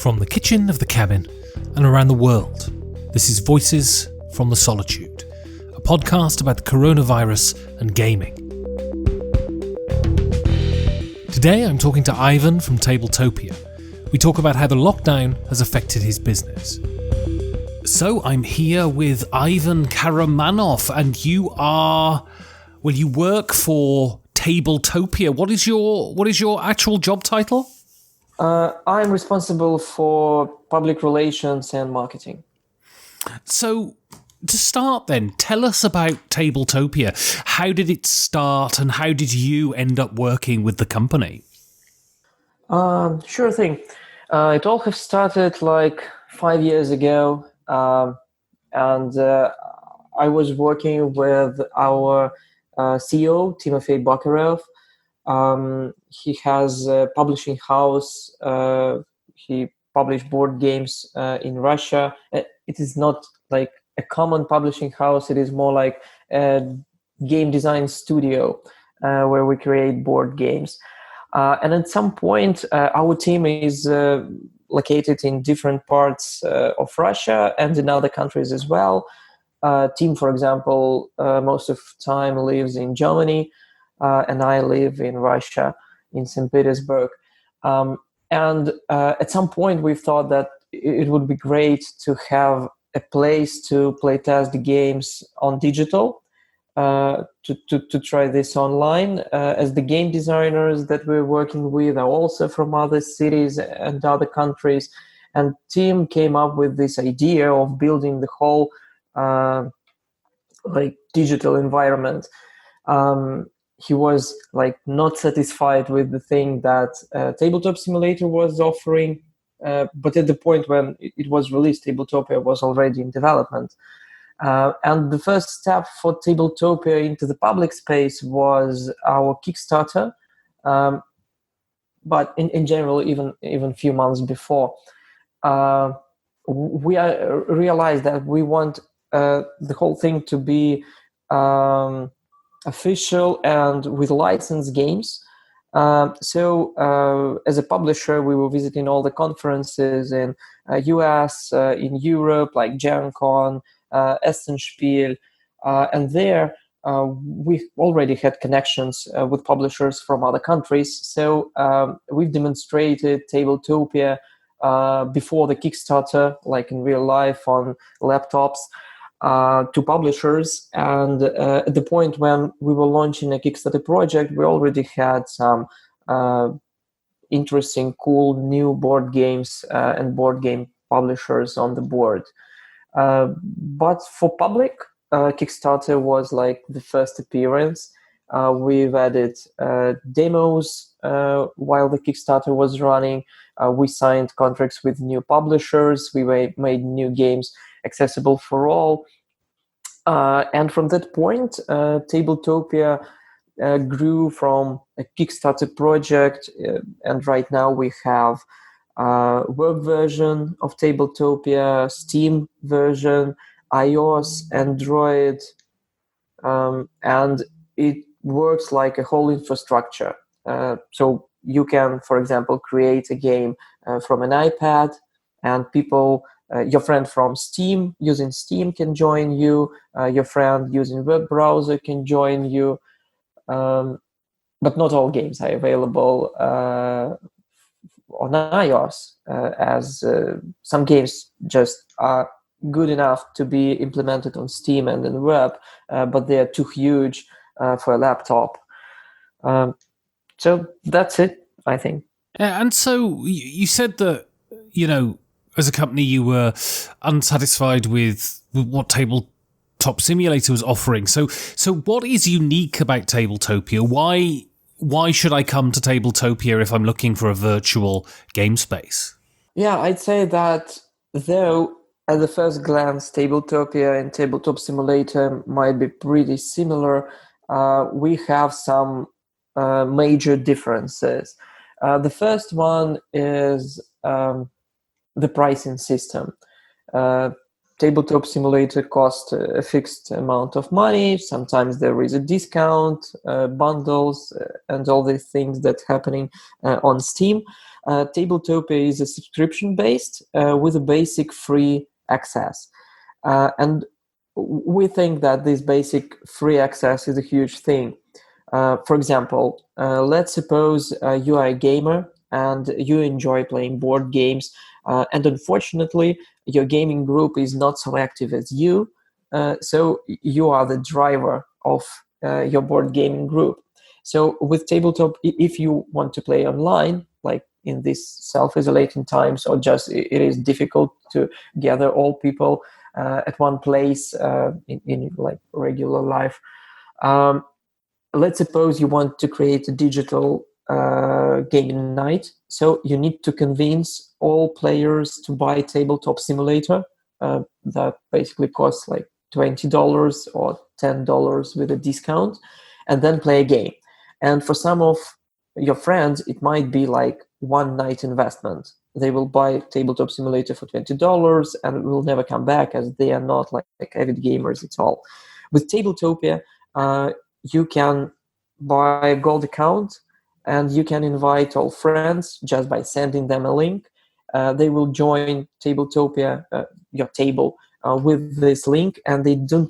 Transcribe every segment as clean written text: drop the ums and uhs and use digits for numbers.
From the kitchen of the cabin and around the world, this is Voices from the Solitude, a podcast about the coronavirus and gaming. Today I'm talking to Ivan from Tabletopia. We talk about how the lockdown has affected his business. So I'm here with Ivan Karmanov, and you work for Tabletopia. What is your actual job title? I'm responsible for public relations and marketing. So, to start then, tell us about Tabletopia. How did it start and how did you end up working with the company? Sure thing. It all have started like 5 years ago, and I was working with our CEO, Timofey Bakarov. He has a publishing house. He published board games in Russia. It is not like a common publishing house. It is more like a game design studio where we create board games. And at some point, our team is located in different parts of Russia and in other countries as well. Team, for example, most of the time lives in Germany. And I live in Russia, in St. Petersburg. And at some point, we thought that it would be great to have a place to play test the games on digital, to try this online, as the game designers that we're working with are also from other cities and other countries. And Tim came up with this idea of building the whole digital environment. He was not satisfied with the thing that Tabletop Simulator was offering, but at the point when it was released, Tabletopia was already in development. And the first step for Tabletopia into the public space was our Kickstarter, but in general, even a few months before, we realized that we want the whole thing to be official and with licensed games. So as a publisher, we were visiting all the conferences in US, in Europe, like Gen Con, Essen Spiel, and there we already had connections with publishers from other countries. So we've demonstrated Tabletopia before the Kickstarter, like in real life on laptops, to publishers, and at the point when we were launching a Kickstarter project, we already had some interesting, cool new board games and board game publishers on the board. But for public, Kickstarter was like the first appearance. We've added demos while the Kickstarter was running. We signed contracts with new publishers. We made new games accessible for all. And from that point, Tabletopia grew from a Kickstarter project, and right now we have a web version of Tabletopia, Steam version, iOS, Android, and it works like a whole infrastructure. So you can, for example, create a game from an iPad, and people, your friend from Steam using Steam can join you. Your friend using web browser can join you. But not all games are available on iOS, as some games just are good enough to be implemented on Steam and in the web, but they are too huge for a laptop. So that's it, I think. And so you said that, as a company, you were unsatisfied with what Tabletop Simulator was offering. So what is unique about Tabletopia? Why should I come to Tabletopia if I'm looking for a virtual game space? Yeah, I'd say that though at the first glance, Tabletopia and Tabletop Simulator might be pretty similar, we have some major differences. The first one is the pricing system. tabletop simulator costs a fixed amount of money. Sometimes there is a discount, bundles, and all these things that's happening on Steam. Tabletopia is a subscription based with a basic free access. And we think that this basic free access is a huge thing. For example, let's suppose you are a gamer and you enjoy playing board games, and unfortunately, your gaming group is not so active as you, so you are the driver of your board gaming group. So with Tabletop, if you want to play online, like in these self-isolating times, or just it is difficult to gather all people at one place in like regular life. Let's suppose you want to create a digital gaming night. So you need to convince all players to buy Tabletop Simulator. That basically costs like $20 or $10 with a discount, and then play a game. And for some of your friends, it might be like one night investment. They will buy Tabletop Simulator for $20 and will never come back, as they are not like avid gamers at all. With Tabletopia, you can buy a gold account and you can invite all friends just by sending them a link. They will join Tabletopia, your table, with this link, and they do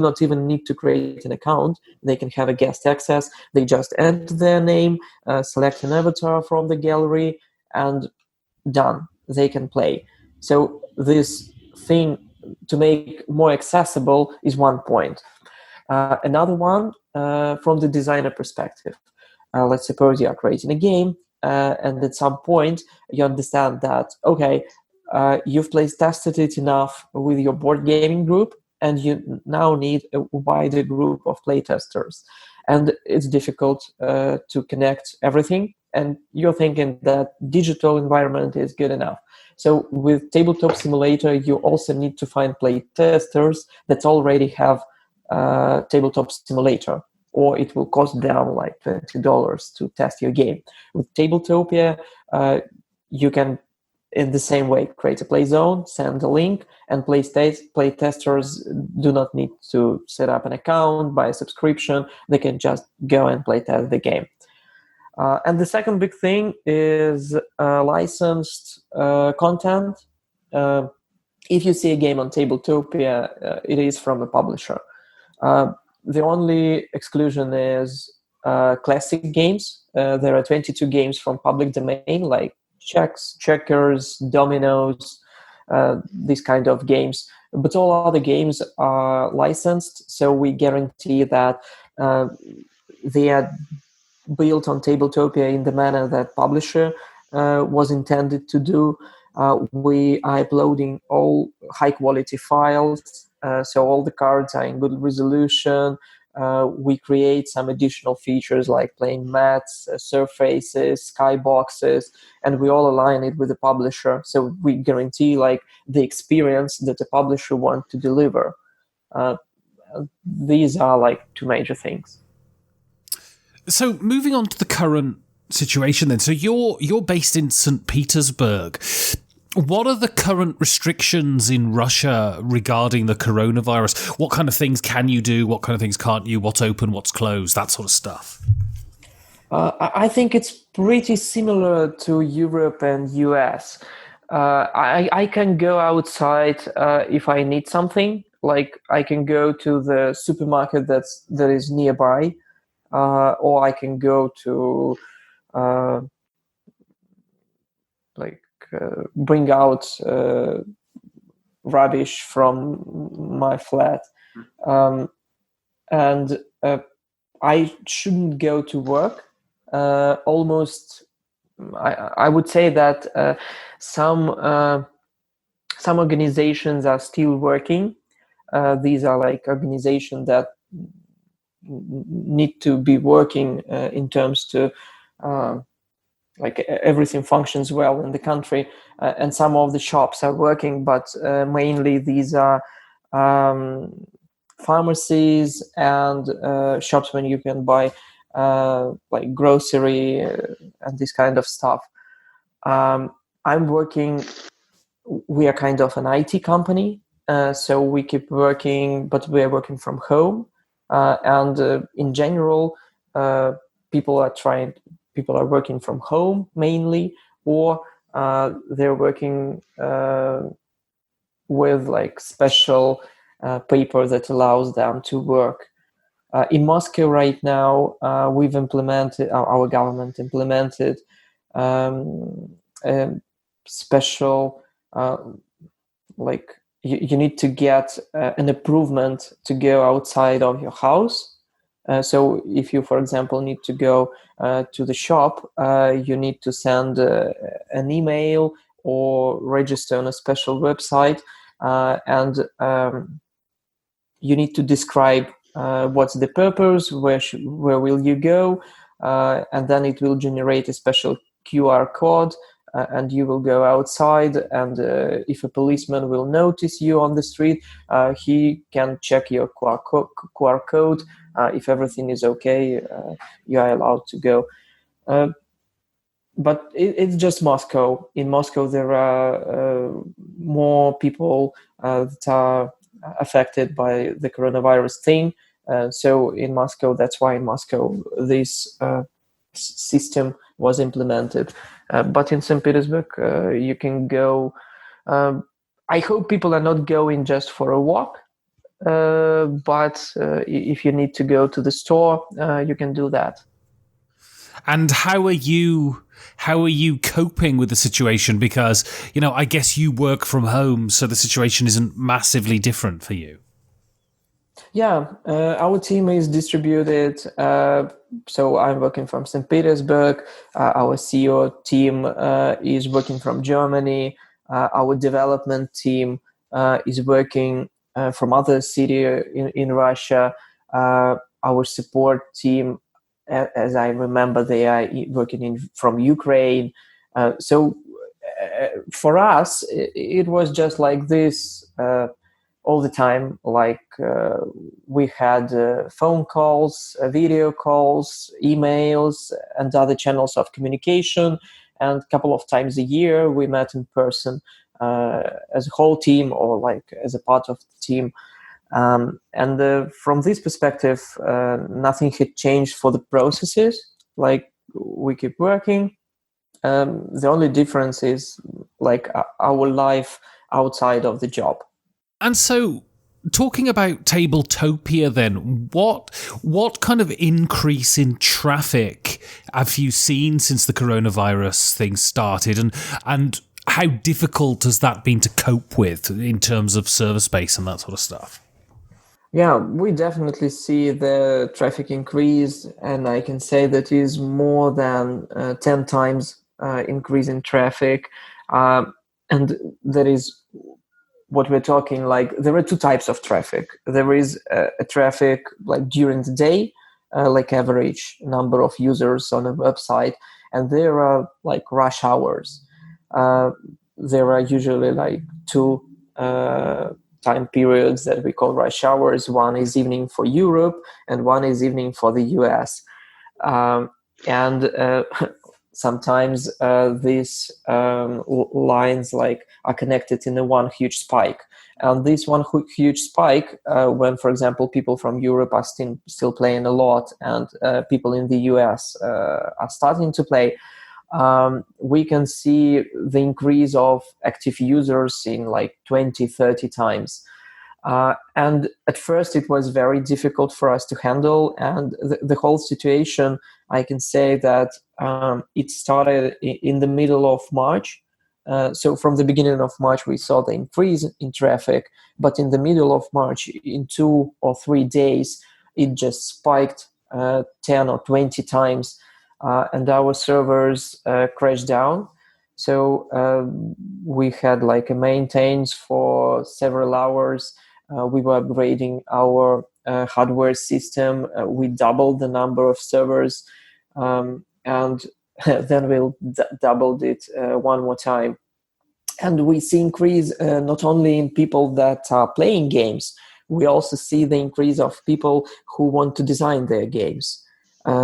not even need to create an account. They can have a guest access. They just enter their name, select an avatar from the gallery, and done. They can play. So this thing, to make more accessible, is one point. Another one, from the designer perspective. Let's suppose you are creating a game, and at some point you understand that, okay, you've tested it enough with your board gaming group, and you now need a wider group of playtesters. And it's difficult to connect everything, and you're thinking that digital environment is good enough. So with Tabletop Simulator, you also need to find playtesters that already have Tabletop Simulator, or it will cost them like $20 to test your game. With Tabletopia, you can, in the same way, create a play zone, send a link, and play testers do not need to set up an account, buy a subscription. They can just go and play test the game. And the second big thing is licensed content. If you see a game on Tabletopia, it is from a publisher. The only exclusion is classic games. There are 22 games from public domain, like chess, checkers, dominoes, these kind of games. But all other games are licensed, so we guarantee that they are built on Tabletopia in the manner that publisher was intended to do. We are uploading all high-quality files, so all the cards are in good resolution. We create some additional features like playing mats, surfaces, skyboxes, and we all align it with the publisher. So we guarantee like the experience that the publisher wants to deliver. These are like two major things. So moving on to the current situation then. So you're based in St. Petersburg. What are the current restrictions in Russia regarding the coronavirus? What kind of things can you do? What kind of things can't you? What's open? What's closed? That sort of stuff. I think it's pretty similar to Europe and US. I can go outside if I need something. Like I can go to the supermarket that is nearby, or I can go to bring out rubbish from my flat, and I shouldn't go to work. Almost, I would say that some organizations are still working. These are like organizations that need to be working in terms to like everything functions well in the country, and some of the shops are working, but mainly these are pharmacies and shops when you can buy like grocery and this kind of stuff. I'm working. We are kind of an IT company, So we keep working, but we are working from home. And in general, uh, people are trying, people are working from home mainly, or they're working with like special paper that allows them to work. In Moscow right now, we've implemented, our government implemented a special, uh, like you need to get an approval to go outside of your house. So if you, for example, need to go to the shop, you need to send an email or register on a special website, and you need to describe what's the purpose, where will you go, and then it will generate a special QR code, and you will go outside. And if a policeman will notice you on the street, he can check your QR code. If everything is okay, you are allowed to go. Uh, but it's just Moscow. In Moscow, there are more people that are affected by the coronavirus thing. So in Moscow, that's why in Moscow this system was implemented. But in St. Petersburg, you can go. I hope people are not going just for a walk. But if you need to go to the store, you can do that. And how are you coping with the situation? Because, I guess you work from home, so the situation isn't massively different for you. Yeah, our team is distributed. So I'm working from St. Petersburg. Our CEO team is working from Germany. Our development team is working from other city in Russia. Our support team, as I remember, they are working from Ukraine. So for us, it was just like this. All the time, like we had phone calls, video calls, emails, and other channels of communication, and a couple of times a year we met in person as a whole team or like as a part of the team. And from this perspective, nothing had changed for the processes. Like we keep working. The only difference is like our life outside of the job. And so, talking about Tabletopia, then, what kind of increase in traffic have you seen since the coronavirus thing started, and how difficult has that been to cope with in terms of server space and that sort of stuff? Yeah, we definitely see the traffic increase, and I can say that is more than 10 times increase in traffic. And that is what we're talking like. There are two types of traffic. There is a traffic like during the day, like average number of users on a website, and there are like rush hours. Uh, there are usually like two time periods that we call rush hours. One is evening for Europe, and one is evening for the US. And sometimes these lines like are connected in a one huge spike. And this one huge spike, when, for example, people from Europe are still playing a lot, and people in the US are starting to play, we can see the increase of active users in like 20, 30 times. And at first, it was very difficult for us to handle. And the whole situation, I can say that it started in the middle of March. So from the beginning of March, we saw the increase in traffic. But in the middle of March, in 2 or 3 days, it just spiked 10 or 20 times. And our servers crashed down. So we had like a maintenance for several hours. We were upgrading our hardware system. We doubled the number of servers, and then we'll doubled it one more time. And we see increase not only in people that are playing games, we also see the increase of people who want to design their games.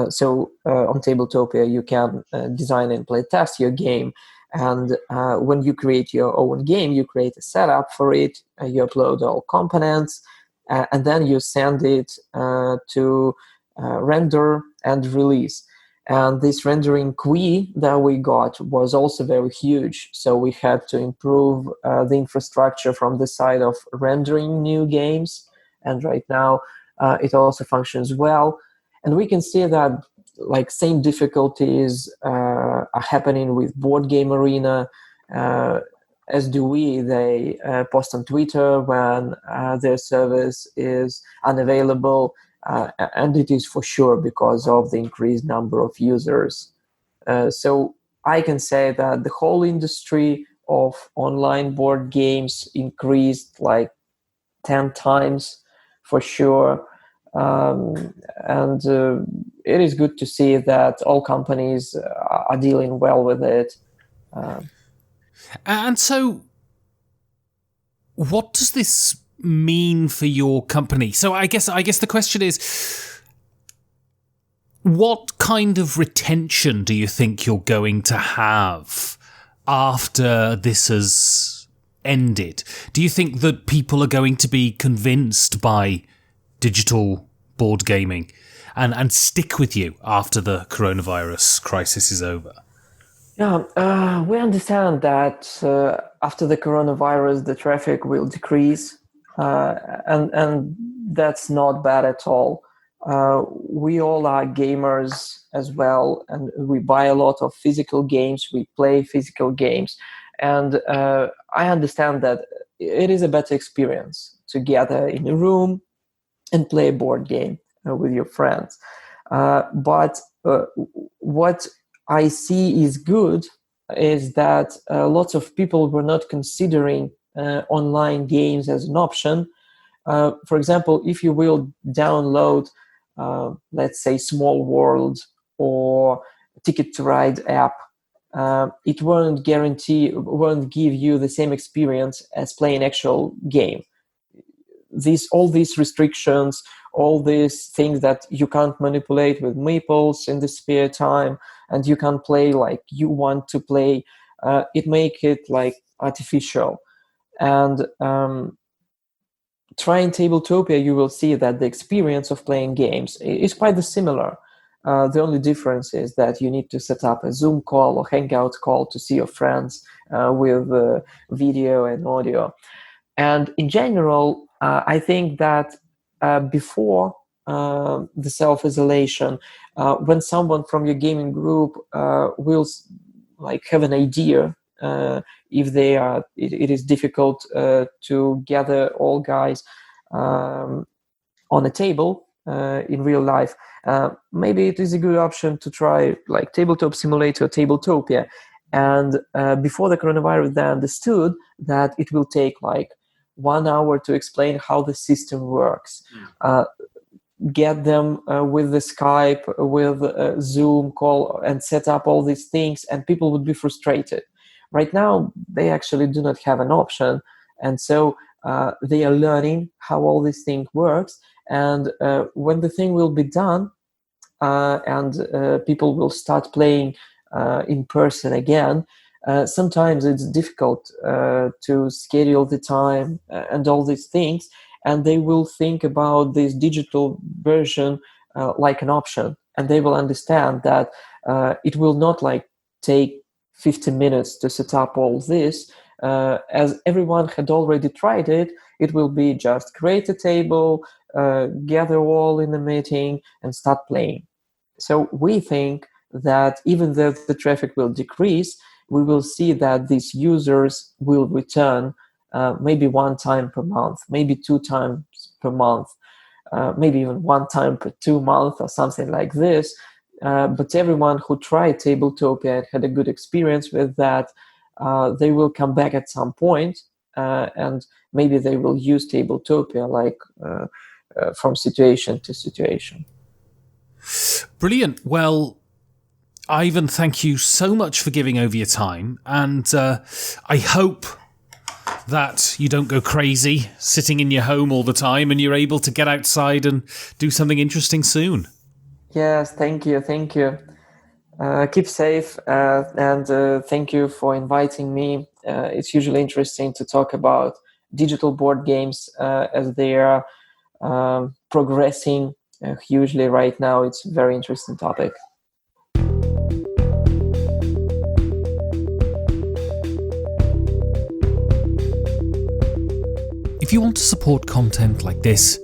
So on Tabletopia, you can design and play test your game. And when you create your own game, you create a setup for it, you upload all components, and then you send it to render and release. And this rendering queue that we got was also very huge. So we had to improve the infrastructure from the side of rendering new games. And right now it also functions well. And we can see that like same difficulties are happening with Board Game Arena, as do we. They post on Twitter when their service is unavailable, and it is for sure because of the increased number of users. So I can say that the whole industry of online board games increased like 10 times for sure. And it is good to see that all companies are dealing well with it. And so, what does this mean for your company? So I guess the question is, what kind of retention do you think you're going to have after this has ended? Do you think that people are going to be convinced by digital board gaming and stick with you after the coronavirus crisis is over? Yeah, we understand that after the coronavirus, the traffic will decrease, and that's not bad at all. We all are gamers as well, and we buy a lot of physical games. We play physical games, and I understand that it is a better experience to gather in a room and play a board game with your friends. But what I see is good is that lots of people were not considering online games as an option. For example, if you will download, let's say, Small World or Ticket to Ride app, it won't give you the same experience as playing actual game. All these restrictions, all these things that you can't manipulate with meeples in the spare time, and you can't play like you want to play, it make it like artificial. And trying Tabletopia, you will see that the experience of playing games is quite similar. The only difference is that you need to set up a Zoom call or Hangout call to see your friends with video and audio. And in general, I think that before the self-isolation, when someone from your gaming group will like have an idea, if it is difficult to gather all guys on a table in real life, maybe it is a good option to try like Tabletop Simulator, Tabletopia. And before the coronavirus, they understood that it will take like 1 hour to explain how the system works. Get them with the Skype, with Zoom call, and set up all these things, and people would be frustrated. Right now, they actually do not have an option, and so they are learning how all this thing works. And when the thing will be done, and people will start playing in person again, sometimes it's difficult to schedule the time and all these things, and they will think about this digital version like an option, and they will understand that it will not like take 50 minutes to set up all this. As everyone had already tried it, it will be just create a table, gather all in a meeting, and start playing. So we think that even though the traffic will decrease, we will see that these users will return maybe 1 time per month, maybe 2 times per month, maybe even 1 time per 2 months or something like this. But everyone who tried Tabletopia and had a good experience with that, they will come back at some point, and maybe they will use Tabletopia like from situation to situation. Brilliant. Well, Ivan, thank you so much for giving over your time, and I hope that you don't go crazy sitting in your home all the time and you're able to get outside and do something interesting soon. Yes, thank you. Keep safe, and thank you for inviting me. It's usually interesting to talk about digital board games as they are progressing hugely right now. It's a very interesting topic. If you want to support content like this,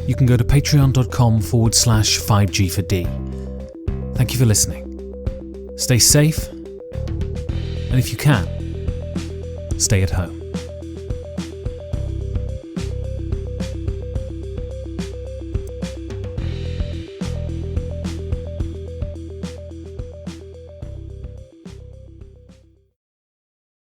you can go to patreon.com/5G4D. Thank you for listening. Stay safe, and if you can, stay at home.